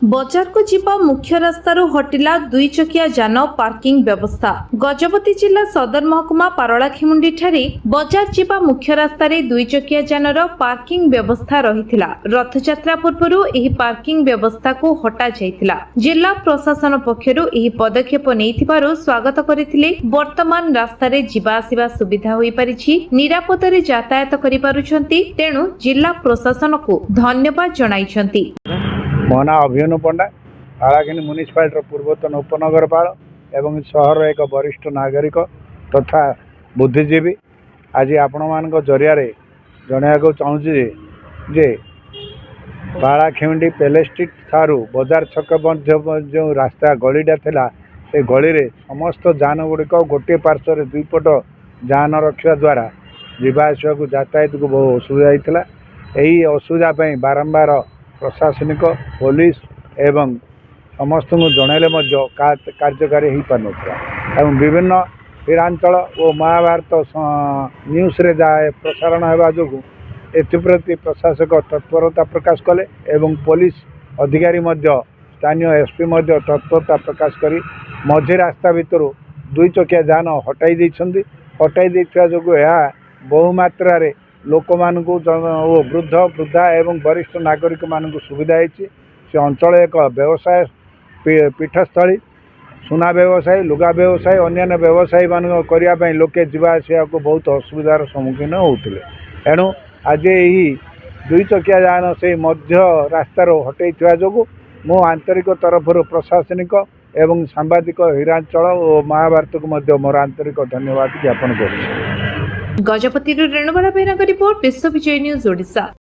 बजार को जीवा मुख्य रास्तारू हटिला दुई चकिया जान पार्किंग व्यवस्था। गजपति जिला सदर महकुमा पारलाखेमुंडी ठारे बजार जीवा मुख्य रास्तार दुई चकिया जानर पार्किंग व्यवस्था रहिथिला। रथयात्रा पूर्वरु एही पार्किंग व्यवस्था को हटा जाइथिला। जिला प्रशासन पक्षरु एही पदक्षेप नेइथिबारु स्वागत करिथिले। वर्तमान रास्तार जीवा आसिबा सुविधा होई परिछि, निरापदरे यातायात करि पारुछंती, तेणु जिला प्रशासन को धन्यवाद जणाइछंती। मो ना अभिमन्यु पंडा, पाराखिनी म्युनिसिपालिटी पूर्वतन उपनगरपाल एवं सहर एक वरिष्ठ नागरिक तथा बुद्धिजीवी। आज आपण मान जरिया जनवाक चाहूँगी जे पाराखेमुंडी पेलेस्ट्रीट ठारू बजार छक जो रास्ता गलीटा थिला से गली रे समस्त जान गुड़िक गोटे पार्श्व दुई पट जान रखा द्वारा जावासवा को यातायात को बहुत असुविधा होता। यही असुविधा बारंबार प्रशासनिक पुलिस एवं समस्त को जनइले कार्यकारी हो पार एवं विभिन्न हीरांचल और महाभारत न्यूज रे जाए प्रसारण होगा जो एप्रति प्रशासक तत्परता प्रकाश कले एवं पुलिस अधिकारी स्थानीय एसपी तत्परता प्रकाश करी मझी रास्ता भितर दुई चकिया जान हटाई जो बहु मात्रा रे लोक मानू वृद्ध वृद्धा एवं वरिष्ठ नागरिक मानू सुविधा होती। से अंचल एक व्यवसाय पीठस्थली, सुना व्यवसाय, लुगा व्यवसाय, अन्य व्यवसायी मान करने लोके जीवा आसा को बहुत असुविधार सम्मुखीन होते। एणु आज यही दुई चकिया जान से मध्य रास्तार हटई जो मो आंतरिक तरफ प्रशासनिक एवं सांबादिक हीरांचल और महाभारत को मोर आंतरिक धन्यवाद ज्ञापन कर। गजपति रेणुबाला बेहरा रिपोर्ट, विश्व विजय न्यूज ओडिशा।